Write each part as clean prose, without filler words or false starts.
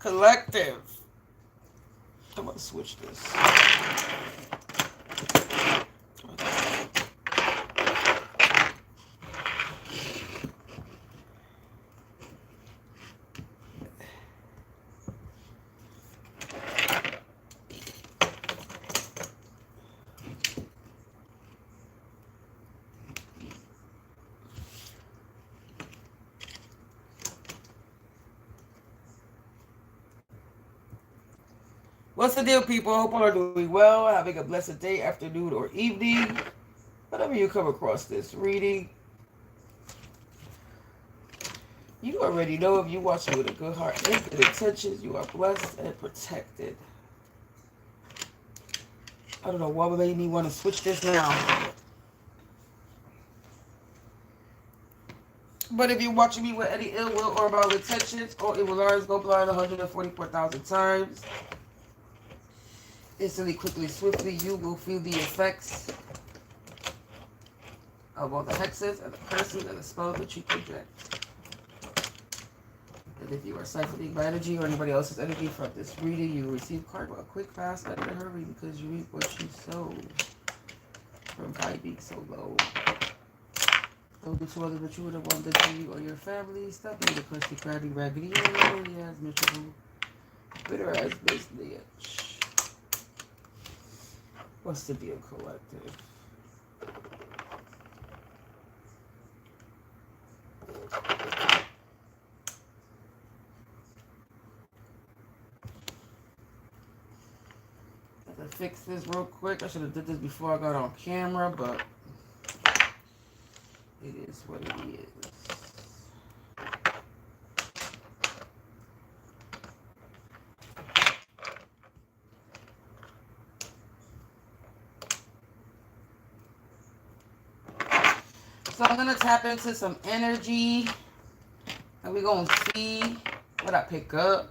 Collective. I'm going to switch this. What's the deal, people? Hope all are doing well, having a blessed day, afternoon, or evening. Whenever you come across this reading, you already know if you watch it with a good heart and good intentions, you are blessed and protected. I don't know what made me want to switch this now. But if you're watching me with any ill will or mal intentions, or it will always go blind 144,000 times. Instantly, quickly, swiftly, you will feel the effects of all the hexes and the curses and the spells that you project. And if you are siphoning my energy or anybody else's energy from this reading, you will receive karma quick, fast, and in a hurry because you reap what you sow. From high being so low. Don't do to others what you would have wanted to you or your family. Stop being the crusty, crabby, raggedy, lonely as miserable, bitter as bitch. What's the deal, collective? Got to fix this real quick. I should have did this before I got on camera, but it is what it is. So I'm going to tap into some energy. And we're going to see what I pick up.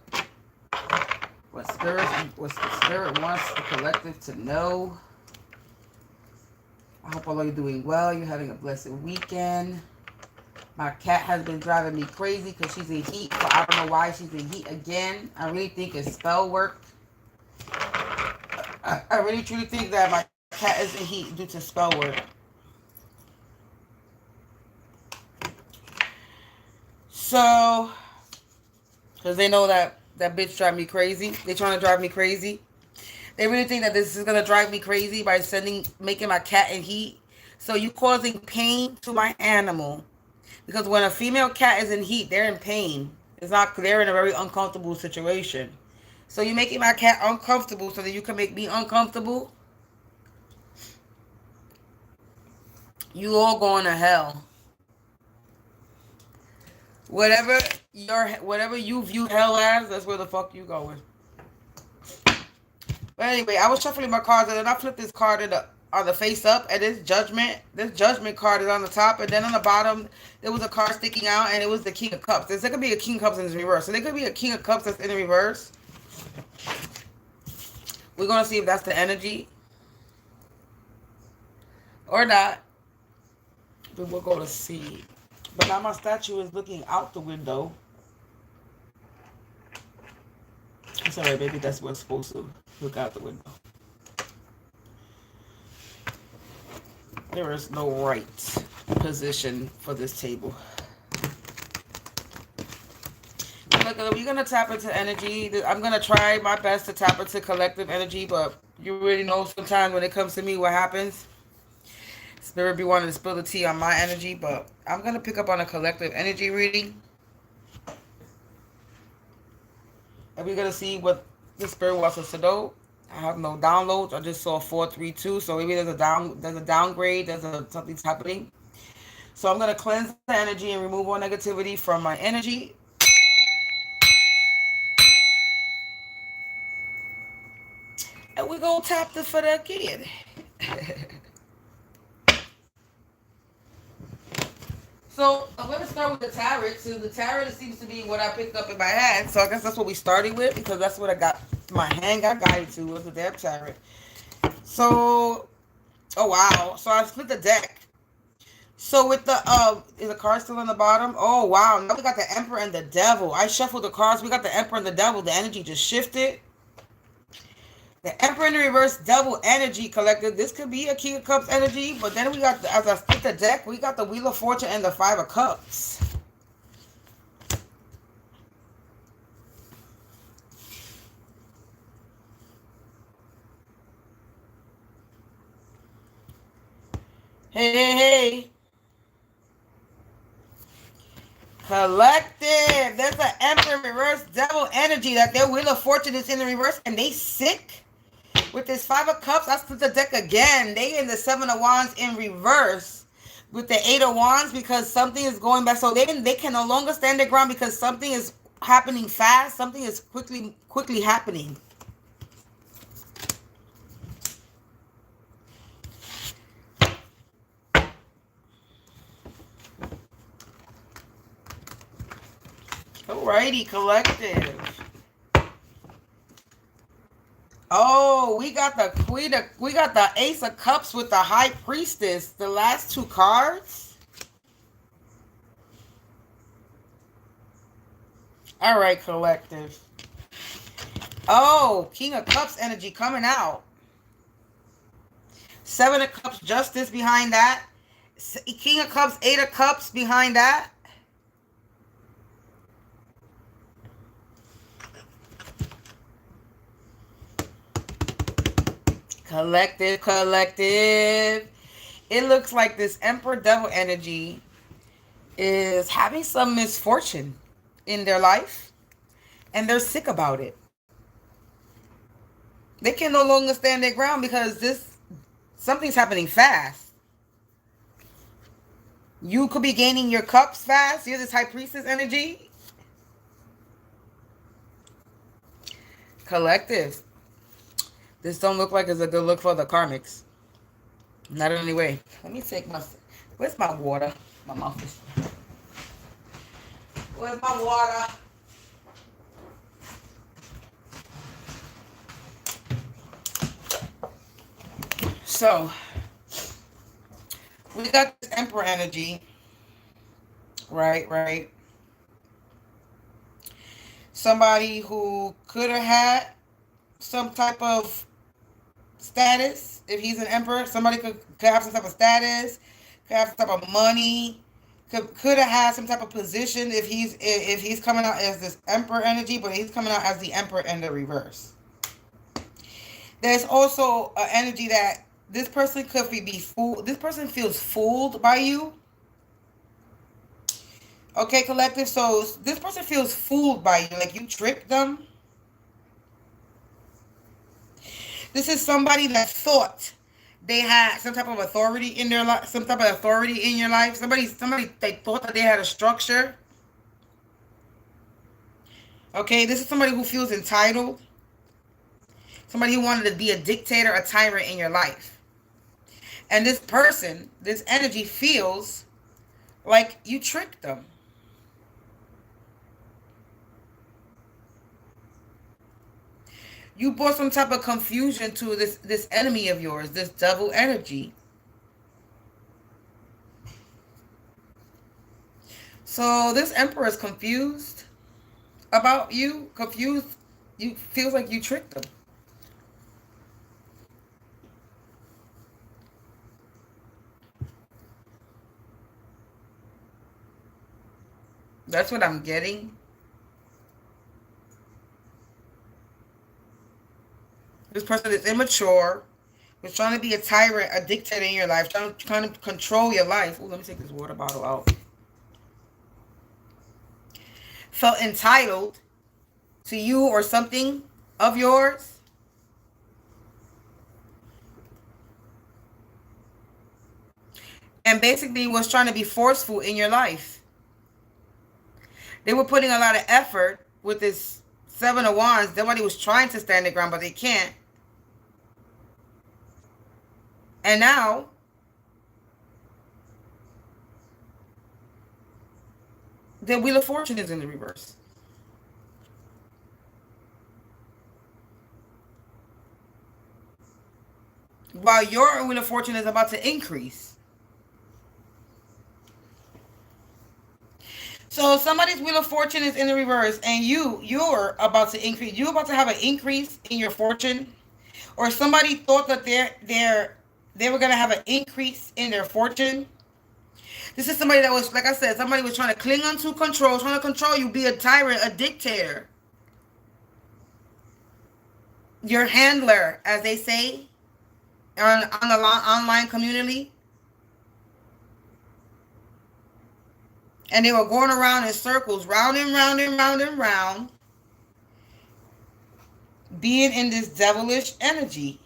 What the spirit wants the collective to know. I hope all of you doing well. You're having a blessed weekend. My cat has been driving me crazy because she's in heat. But I don't know why she's in heat again. I really think it's spell work. I really truly think that my cat is in heat due to spell work. So, because they know that bitch drive me crazy. They trying to drive me crazy. They really think that this is going to drive me crazy by making my cat in heat. So you causing pain to my animal. Because when a female cat is in heat, they're in pain. They're in a very uncomfortable situation. So you're making my cat uncomfortable so that you can make me uncomfortable. You all going to hell. Whatever you view hell as, that's where the fuck you going. But anyway, I was shuffling my cards and then I flipped this card on the face up, and this judgment card is on the top, and then on the bottom there was a card sticking out, and it was the King of Cups. There could be a King of Cups in reverse, so there could be a King of Cups that's in the reverse. We're gonna see if that's the energy or not. But we're gonna see. But now my statue is looking out the window. It's alright, baby. That's what's supposed to look out the window. There is no right position for this table. Look, we're going to tap into energy. I'm going to try my best to tap into collective energy, but you already know sometimes when it comes to me what happens. Spirit be wanting to spill the tea on my energy, but I'm going to pick up on a collective energy reading. And we're going to see what the spirit wants us to know. I have no downloads. I just saw 432. So maybe there's a downgrade. There's something's happening. So I'm going to cleanse the energy and remove all negativity from my energy. And we're going to tap this for that kid. So I'm going to start with the tarot. So the tarot seems to be what I picked up in my hand. So I guess that's what we started with, because that's what I got. My hand got guided to was the damn tarot. So, oh wow. So I split the deck. So with the is the card still on the bottom? Oh wow, now we got the Emperor and the Devil. I shuffled the cards. We got the Emperor and the Devil. The energy just shifted. The Emperor in the reverse, Devil energy collected. This could be a King of Cups energy, but then we got, as I split the deck, we got the Wheel of Fortune and the Five of Cups. Hey, hey, hey. Collective. There's an Emperor in reverse, Devil energy. That their Wheel of Fortune is in the reverse and they sick. With this Five of Cups, I split the deck again. They in the Seven of Wands in reverse. With the Eight of Wands because something is going back. So they can no longer stand their ground because something is happening fast. Something is quickly happening. Alrighty, collective. Oh, we got the Queen of, we got the Ace of Cups with the High Priestess. The last two cards. All right, collective. Oh, King of Cups energy coming out. Seven of Cups, Justice behind that. King of Cups, Eight of Cups behind that. Collective, collective. It looks like this Emperor Devil energy is having some misfortune in their life and they're sick about it. They can no longer stand their ground because something's happening fast. You could be gaining your cups fast. You're this High Priestess energy. Collective. This don't look like it's a good look for the Karmics. Not in any way. Let me take my... Where's my water? My mouth is... Where's my water? So, we got this Emperor energy. Right. Somebody who could have had some type of status. If he's an Emperor, somebody could have some type of status, could have some type of money, could have had some type of position if he's coming out as this Emperor energy, but he's coming out as the Emperor in the reverse. There's also an energy that this person could be fooled. This person feels fooled by you. Okay, collective. So this person feels fooled by you, like you tricked them. This is somebody that thought they had some type of authority in their life, some type of authority in your life. Somebody they thought that they had a structure. Okay, this is somebody who feels entitled. Somebody who wanted to be a dictator, a tyrant in your life. And this person, this energy feels like you tricked them. You brought some type of confusion to this enemy of yours, this devil energy. So this Emperor is confused about you. Confused. You feels like you tricked them. That's what I'm getting. This person is immature. Was trying to be a tyrant, a dictator in your life, trying to control your life. Oh, let me take this water bottle out. Felt entitled to you or something of yours. And basically was trying to be forceful in your life. They were putting a lot of effort with this Seven of Wands. Somebody was trying to stand their ground, but they can't. And now, the Wheel of Fortune is in the reverse. While your Wheel of Fortune is about to increase. So somebody's wheel of fortune is in the reverse, and you're about to increase. You're about to have an increase in your fortune, or somebody thought that they were gonna have an increase in their fortune. This is somebody that was, like I said, somebody was trying to cling onto control, trying to control you, be a tyrant, a dictator, your handler, as they say on the online community. And they were going around in circles, round and round and round and round, being in this devilish energy,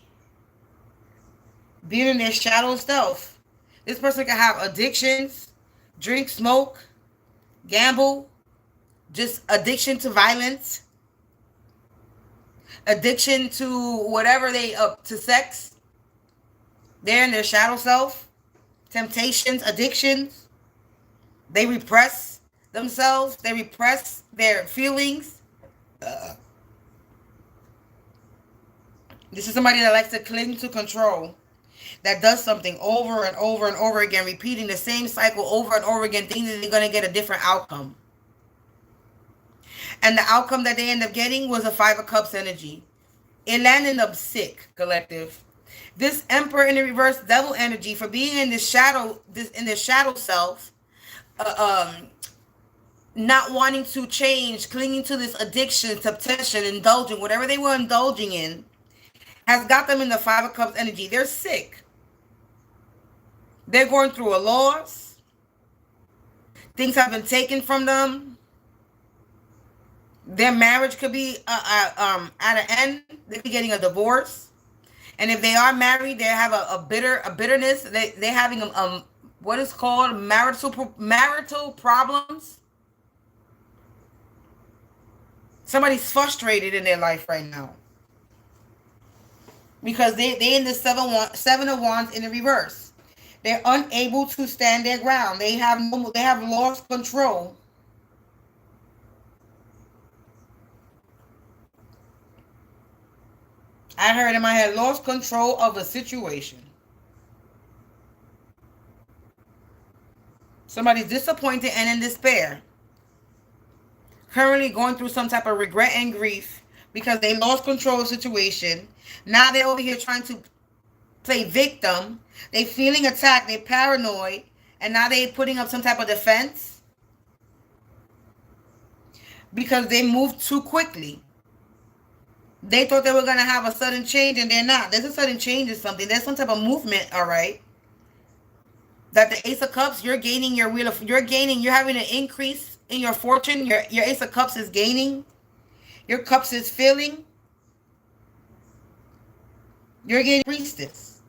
being in their shadow self. This person can have addictions, drink, smoke, gamble, just addiction to violence, addiction to whatever they up to sex. They're in their shadow self, temptations, addictions. They repress themselves. They repress their feelings. This is somebody that likes to cling to control, that does something over and over and over again, repeating the same cycle over and over again, thinking that they're going to get a different outcome. And the outcome that they end up getting was a Five of Cups energy. It landed up sick, collective. This Emperor in the reverse, devil energy, for being in this shadow, self, not wanting to change, clinging to this addiction, temptation, indulging, whatever they were indulging in, has got them in the Five of Cups energy. They're sick. They're going through a loss. Things have been taken from them. Their marriage could be at an end. They could be getting a divorce. And if they are married, they have a bitterness. They're having what is called marital problems. Somebody's frustrated in their life right now, because they in the seven of wands in the reverse. They're unable to stand their ground. They have lost control. I heard in my head, lost control of a situation. Somebody's disappointed and in despair. Currently going through some type of regret and grief because they lost control of the situation. Now they're over here trying to play victim. They feeling attacked. They paranoid. And now they putting up some type of defense because they moved too quickly. They thought they were going to have a sudden change, and they're not. There's a sudden change in something. There's some type of movement, all right? That the Ace of Cups, you're gaining your wheel of... You're having an increase in your fortune. Your Ace of Cups is gaining. Your Cups is filling. You're gaining Priestess.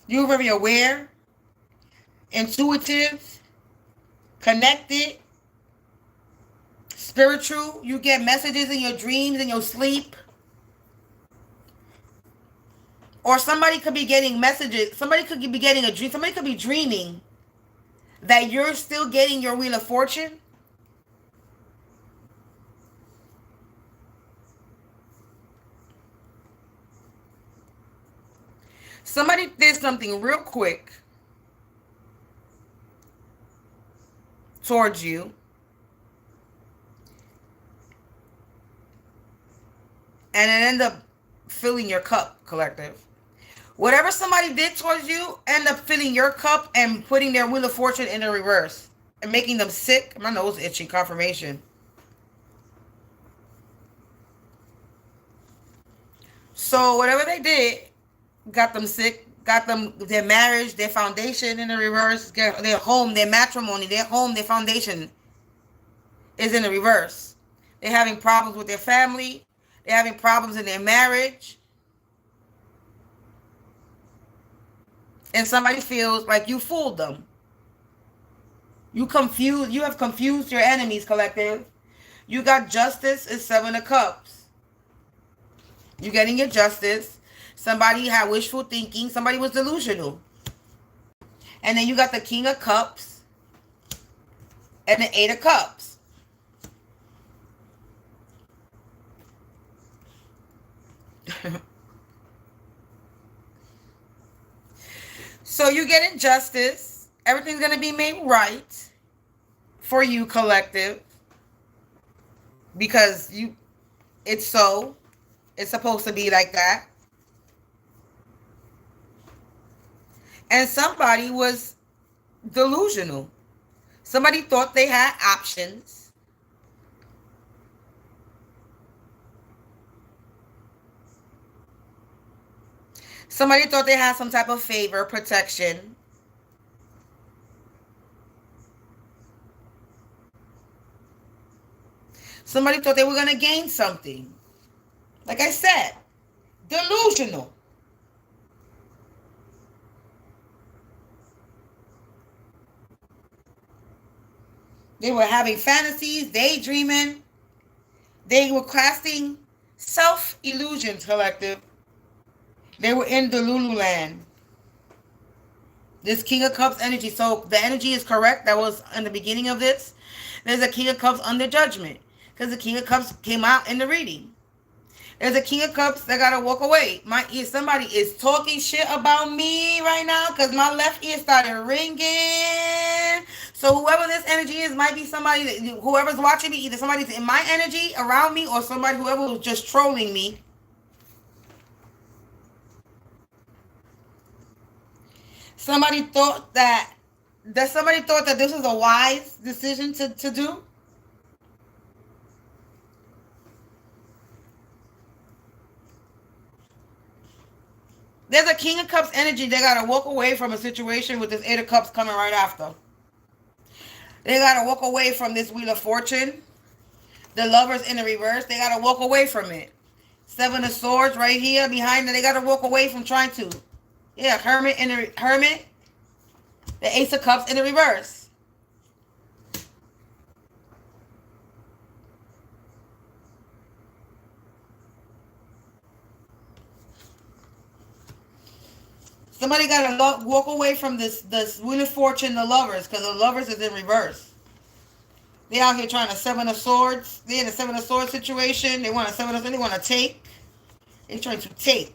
You're very aware, intuitive, connected, spiritual. You get messages in your dreams, in your sleep. Or somebody could be getting messages. Somebody could be getting a dream. Somebody could be dreaming that you're still getting your Wheel of Fortune. Somebody did something real quick towards you. And it ended up filling your cup, collective. Whatever somebody did towards you, end up filling your cup and putting their Wheel of Fortune in the reverse. And making them sick. My nose itching, confirmation. So whatever they did, got them sick, got them their marriage, their foundation in the reverse, their home, their matrimony, their home, their foundation is in the reverse. They're having problems with their family. They're having problems in their marriage. And somebody feels like you fooled them. You have confused your enemies, collective. You got Justice is Seven of Cups. You're getting your justice. Somebody had wishful thinking. Somebody was delusional. And then you got the King of Cups and the Eight of Cups. So you get injustice, Everything's going to be made right for you, collective, because it's so. It's supposed to be like that. And somebody was delusional. Somebody thought they had options. Somebody thought they had some type of favor, protection. Somebody thought they were going to gain something. Like I said, delusional. They were having fantasies, daydreaming. They were casting self-illusions, collective. They were in the Lululand. This King of Cups energy. So the energy is correct. That was in the beginning of this. There's a King of Cups under judgment. Because the King of Cups came out in the reading. There's a King of Cups that got to walk away. My ear, somebody is talking shit about me right now. Because my left ear started ringing. So whoever this energy is might be somebody, whoever's watching me, either somebody's in my energy around me or somebody, whoever was just trolling me. Somebody thought that this was a wise decision to do. There's a King of Cups energy. They got to walk away from a situation with this Eight of Cups coming right after. They got to walk away from this Wheel of Fortune. The Lovers in the reverse. They got to walk away from it. Seven of Swords right here behind them. They got to walk away from trying to. Yeah, Hermit. The Ace of Cups in the reverse. Somebody got to walk away from this Wheel of Fortune, the Lovers, because the Lovers is in reverse. They out here trying to Seven of Swords. They in a Seven of Swords situation. They want they want to take. They're trying to take.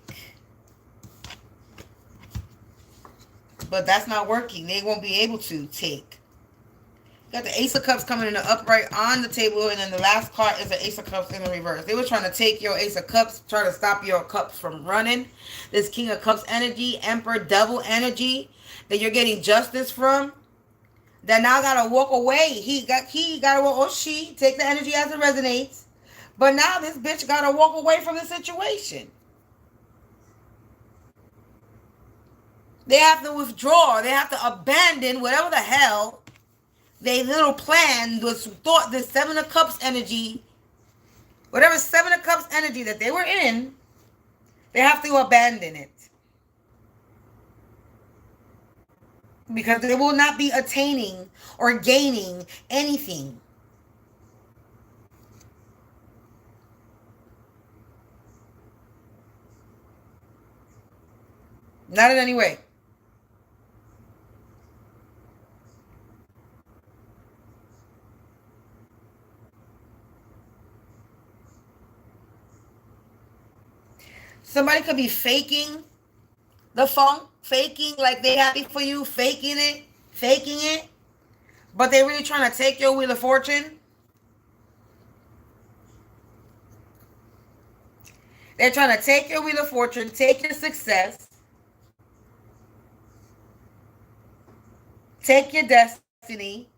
But that's not working. They won't be able to take. Got the Ace of Cups coming in the upright on the table, and then the last card is the Ace of Cups in the reverse. They were trying to take your Ace of Cups, try to stop your cups from running. This King of Cups energy, Emperor, Devil energy that you're getting justice from. That now got to walk away. He got to walk, or she, take the energy as it resonates. But now this bitch got to walk away from the situation. They have to withdraw. They have to abandon whatever the hell their little plan was. Thought this Seven of Cups energy, whatever Seven of Cups energy that they were in, they have to abandon it. Because they will not be attaining or gaining anything. Not in any way. Somebody could be faking the funk, faking like they happy for you, faking it, but they really trying to take your Wheel of Fortune. They're trying to take your Wheel of Fortune, take your success, take your destiny,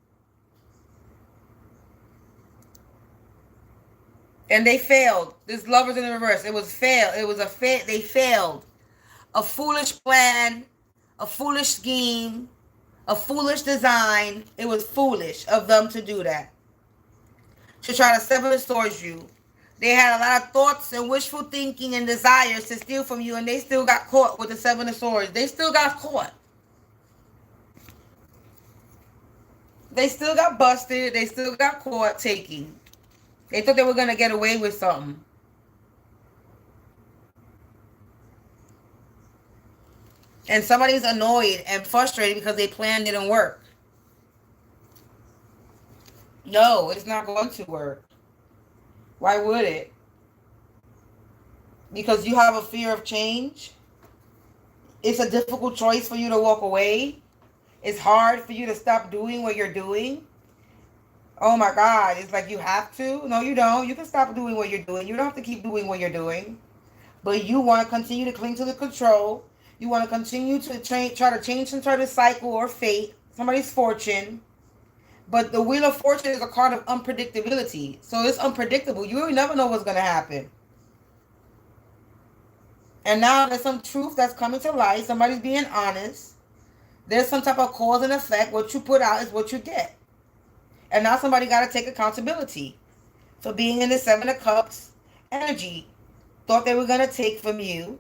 and they failed. This Lovers in the reverse. It was fail. It was they failed. A foolish plan, a foolish scheme, a foolish design. It was foolish of them to do that. To try to sever the swords you. They had a lot of thoughts and wishful thinking and desires to steal from you, and they still got caught with the Seven of Swords. They still got caught. They still got busted. They still got caught taking. They thought they were going to get away with something. And somebody's annoyed and frustrated because their plan didn't work. No, it's not going to work. Why would it? Because you have a fear of change. It's a difficult choice for you to walk away. It's hard for you to stop doing what you're doing. Oh my God, it's like you have to. No, you don't. You can stop doing what you're doing. You don't have to keep doing what you're doing. But you want to continue to cling to the control. You want to continue to try to change some sort of cycle or fate, somebody's fortune. But the Wheel of Fortune is a card of unpredictability. So it's unpredictable. You never know what's going to happen. And now there's some truth that's coming to light. Somebody's being honest. There's some type of cause and effect. What you put out is what you get. And now somebody got to take accountability for being in the Seven of Cups energy. Thought they were going to take from you.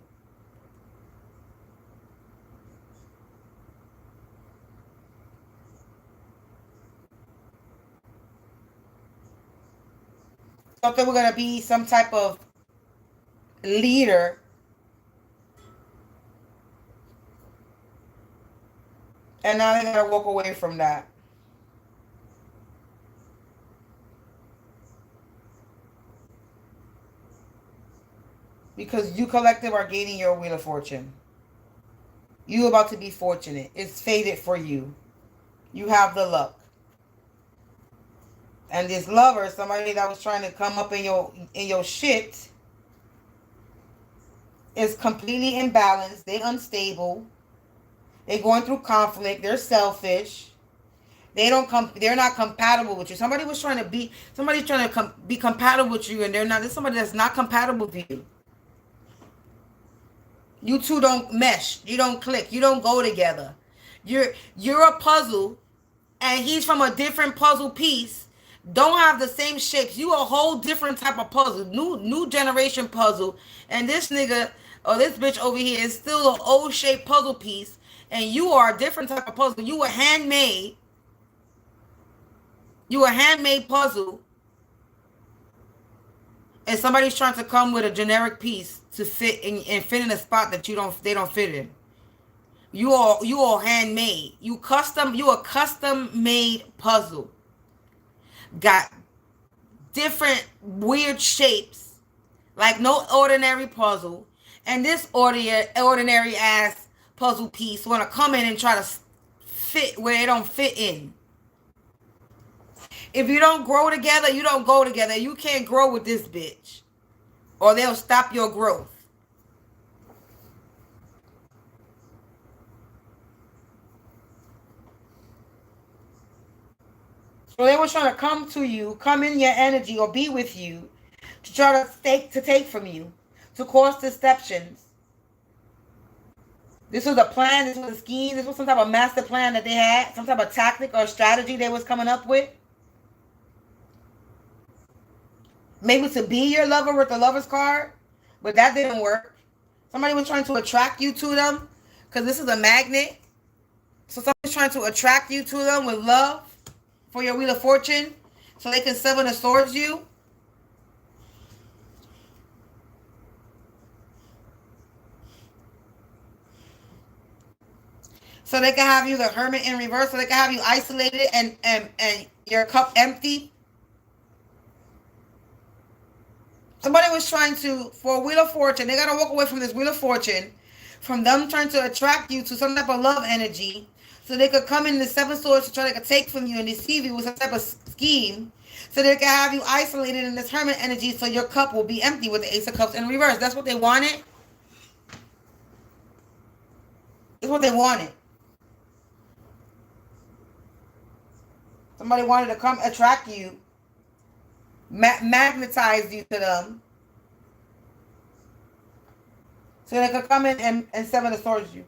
Thought they were going to be some type of leader. And now they got to walk away from that. Because you collective are gaining your Wheel of Fortune. You about to be fortunate. It's fated for you. You have the luck. And this lover, somebody that was trying to come up in your shit, is completely imbalanced. They're unstable. They're going through conflict. They're selfish. They're not compatible with you. Somebody's trying to be compatible with you, and they're not. There's somebody that's not compatible with you. You two don't mesh. You don't click. You don't go together. You're a puzzle, and he's from a different puzzle piece. Don't have the same shapes. You a whole different type of puzzle. New generation puzzle. And this nigga or this bitch over here is still an old shaped puzzle piece. And you are a different type of puzzle. You a handmade. You a handmade puzzle. And somebody's trying to come with a generic piece to fit in and fit in a spot that they don't fit in. You all handmade. You a custom made puzzle. Got different weird shapes, like no ordinary puzzle. And this ordinary ass puzzle piece want to come in and try to fit where it don't fit in. If you don't grow together, you don't go together. You can't grow with this bitch, or they'll stop your growth. So they were trying to come to you, come in your energy, or be with you to try to take from you, to cause deceptions. This was a plan, this was a scheme, this was some type of master plan that they had, some type of tactic or strategy they was coming up with. Maybe to be your lover with the lover's card, but that didn't work. Somebody was trying to attract you to them, because this is a magnet. So somebody's trying to attract you to them with love for your Wheel of Fortune, so they can Seven of Swords you. So they can have you the Hermit in reverse, so they can have you isolated and your cup empty. Somebody was trying to, for a Wheel of Fortune, they got to walk away from this Wheel of Fortune, from them trying to attract you to some type of love energy, so they could come in the Seven Swords to try to take from you and deceive you with some type of scheme, so they can have you isolated in this Hermit energy, so your cup will be empty with the Ace of Cups in reverse. That's what they wanted. That's what they wanted. Somebody wanted to come attract you, magnetize you to them, so they could come in and Seven of Swords you.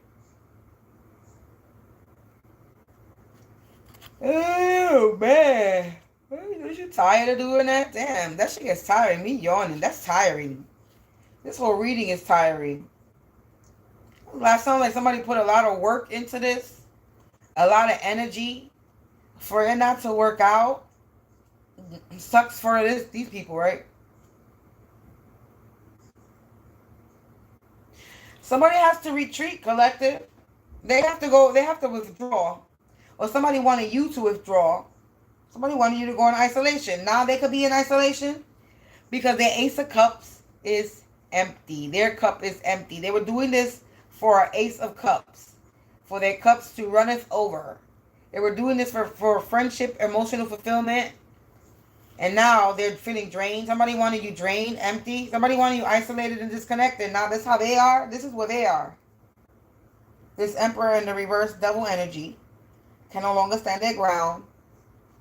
Oh, man. Are you tired of doing that? Damn, that shit gets tiring. Me yawning, that's tiring. This whole reading is tiring. Last time, like somebody put a lot of work into this, a lot of energy, for it not to work out. It sucks for these people, right? Somebody has to retreat, collective. They have to go, they have to withdraw. Or somebody wanted you to withdraw. Somebody wanted you to go in isolation. Now they could be in isolation because their Ace of Cups is empty. Their cup is empty. They were doing this for an Ace of Cups, for their cups to runneth over. They were doing this for friendship, emotional fulfillment. And now they're feeling drained. Somebody wanted you drained, empty. Somebody wanted you isolated and disconnected. Now that's how they are. This is where they are. This Emperor in the reverse double energy can no longer stand their ground.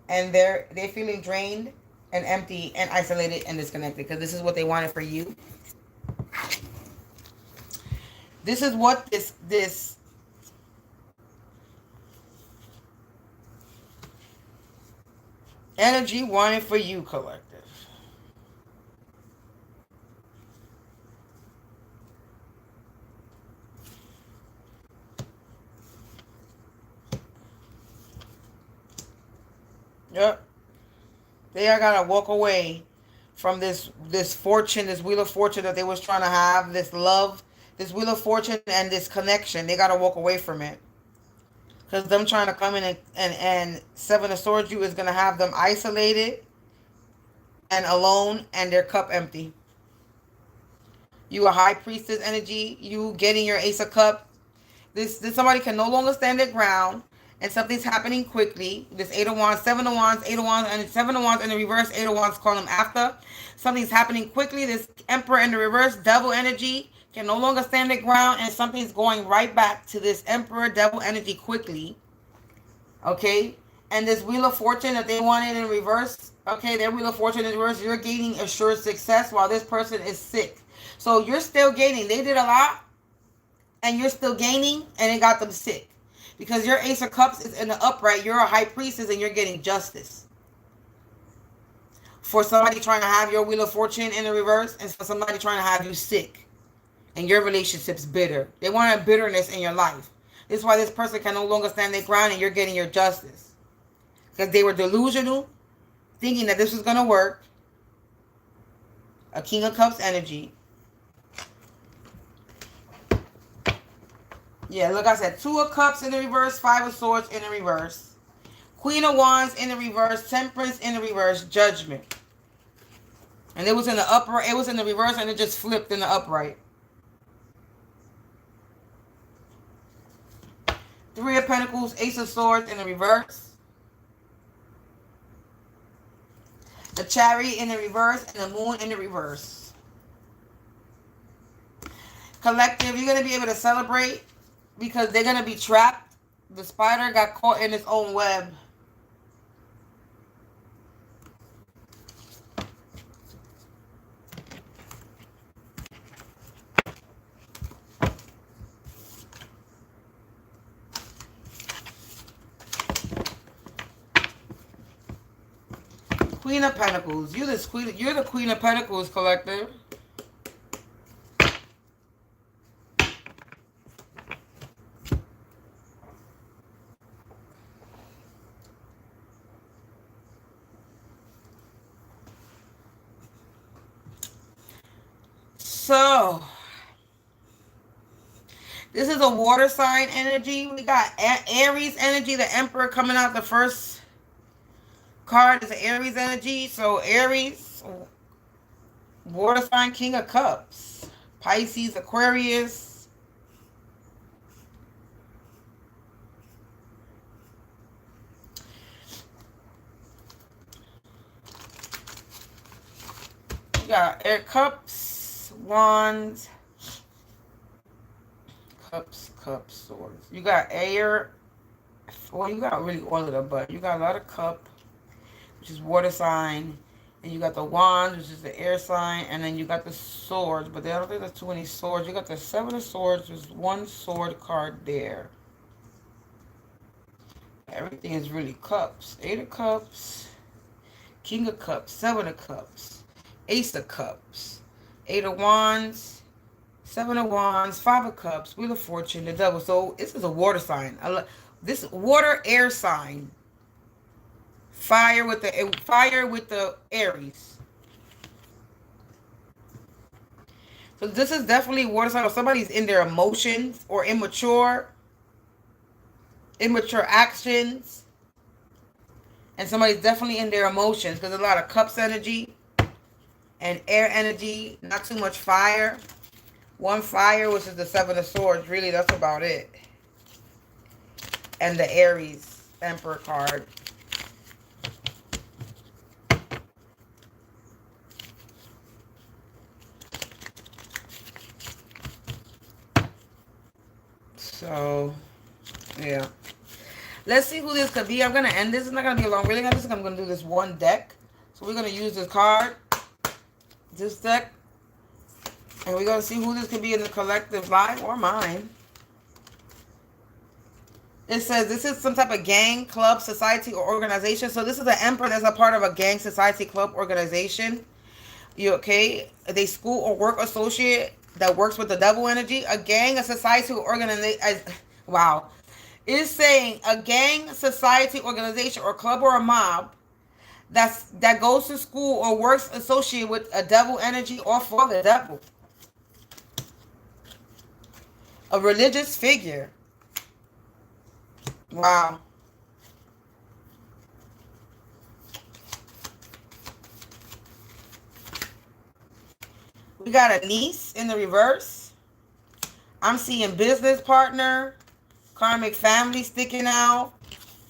And they're feeling drained and empty and isolated and disconnected. Because this is what they wanted for you. This is what this energy wanted for you, collective. Yep. They are gonna walk away from this fortune, this wheel of fortune that they was trying to have, this love, this wheel of fortune and this connection. They gotta walk away from it. Because them trying to come in and Seven of Swords you is gonna have them isolated and alone and their cup empty. You a high priestess energy, you getting your Ace of Cups. This somebody can no longer stand their ground. And something's happening quickly. This 8 of Wands, 7 of Wands, 8 of Wands, and 7 of Wands in the reverse, 8 of Wands call them after. Something's happening quickly. This Emperor in the reverse, double energy, can no longer stand their ground, and something's going right back to this Emperor, double energy quickly. Okay? And this Wheel of Fortune that they wanted in reverse, okay, their Wheel of Fortune in reverse, you're gaining assured success while this person is sick. So you're still gaining. They did a lot, and you're still gaining, and it got them sick. Because your Ace of Cups is in the upright. You're a high priestess and you're getting justice. For somebody trying to have your Wheel of Fortune in the reverse and for somebody trying to have you sick. And your relationship's bitter. They want a bitterness in your life. This is why this person can no longer stand their ground and you're getting your justice. Because they were delusional, thinking that this was going to work. A King of Cups energy. Yeah, look, I said 2 of Cups in the reverse, 5 of Swords in the reverse. Queen of Wands in the reverse, Temperance in the reverse, Judgment. And it was in the upright, it was in the reverse and it just flipped in the upright. 3 of Pentacles, Ace of Swords in the reverse. The Chariot in the reverse and the Moon in the reverse. Collective, you're going to be able to celebrate. Because they're going to be trapped. The spider got caught in its own web. Queen of Pentacles. You're the Queen of Pentacles, collective. So, this is a water sign energy. We got Aries energy, the Emperor coming out. The first card is Aries energy. So, Aries, water sign, King of Cups. Pisces, Aquarius. We got Air Cups. Wands, Cups, Swords. You got air. Well, you got really all of them, but you got a lot of Cup, which is water sign. And you got the Wands, which is the air sign. And then you got the Swords, but I don't think there's too many swords. You got the 7 of Swords. There's 1 sword card there. Everything is really Cups. 8 of Cups, King of Cups, 7 of Cups, Ace of Cups. 8 of Wands, 7 of Wands, 5 of Cups, Wheel of Fortune, the Devil. So this is a water sign. This water air sign. Fire with the Aries. So this is definitely water sign. Or somebody's in their emotions or immature actions. And somebody's definitely in their emotions because a lot of Cups energy. And air energy, not too much fire. 1 fire, which is the 7 of Swords. Really, that's about it. And the Aries. Emperor card. So, yeah. Let's see who this could be. I'm going to end this. It's not going to be a long reading. I'm going to do this one deck. So we're going to use this card, this deck, and we're going to see who this could be in the collective life or mine. It says this is some type of gang, club, society, or organization. So this is the Emperor that's a part of a gang, society, club, organization. You okay? They school or work associate that works with the devil energy. A gang, a society, or organization. Wow. It's saying a gang, society, organization, or club or a mob that goes to school or works associated with a devil energy or for the devil. A religious figure. Wow. We got a niece in the reverse. I'm seeing business partner, karmic family sticking out,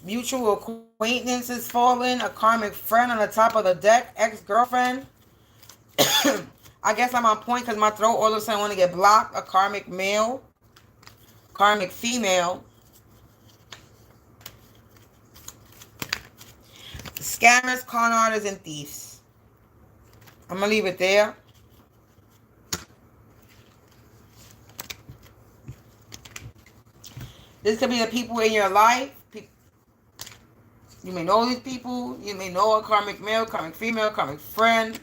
mutual acquaintances falling, a karmic friend on the top of the deck, ex-girlfriend. I guess I'm on point because my throat all of a sudden want to get blocked. A karmic male, karmic female. Scammers, con artists, and thieves. I'm going to leave it there. This could be the people in your life. You may know these people. You may know a karmic male, karmic female, karmic friend.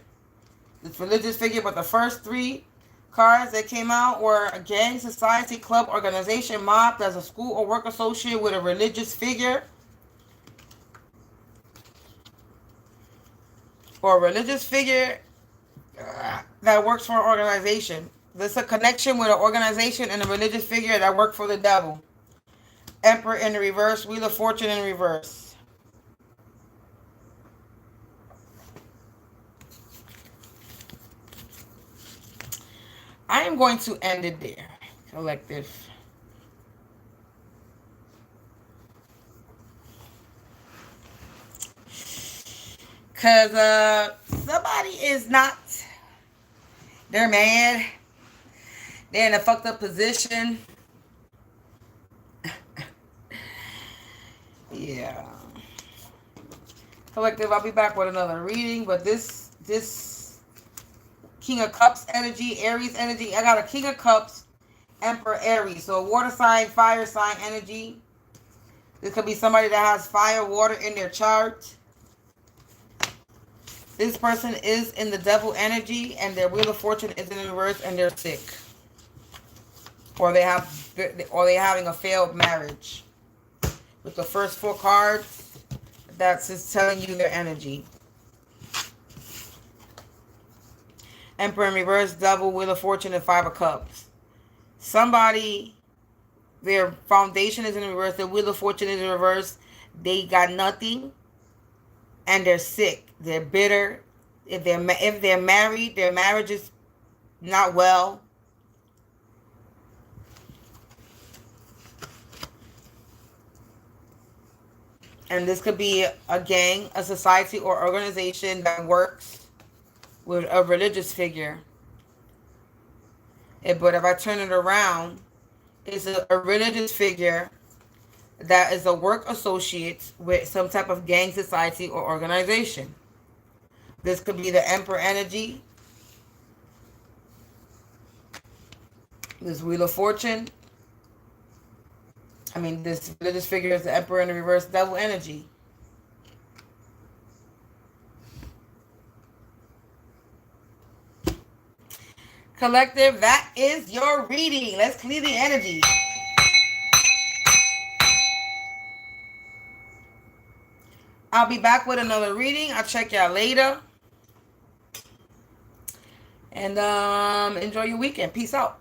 This religious figure. But the first three cards that came out were a gang, society, club, organization, mob. That's a school or work associate with a religious figure. Or a religious figure that works for an organization. There's a connection with an organization and a religious figure that work for the devil. Emperor in the reverse, Wheel of Fortune in reverse. I am going to end it there, collective. Because somebody is not, they're mad. They're in a fucked up position. Yeah. Collective, I'll be back with another reading. But this King of Cups energy, Aries energy. I got a King of Cups, Emperor Aries. So a water sign, fire sign energy. This could be somebody that has fire, water in their chart. This person is in the devil energy and their Wheel of Fortune is in the reverse and they're sick. Or they're having a failed marriage. With the first four cards, that's just telling you their energy. Emperor in reverse, double, Wheel of Fortune, and Five of Cups. Somebody, their foundation is in reverse, their Wheel of Fortune is in reverse, they got nothing, and they're sick. They're bitter. If they're married, their marriage is not well. And this could be a gang, a society, or organization that works with a religious figure. But if I turn it around, it's a religious figure that is a work associate with some type of gang, society, or organization. This could be the Emperor energy. This Wheel of Fortune. This religious figure is the Emperor in the reverse, devil energy. Collective, that is your reading. Let's clear the energy. I'll be back with another reading. I'll check y'all later. And enjoy your weekend. Peace out.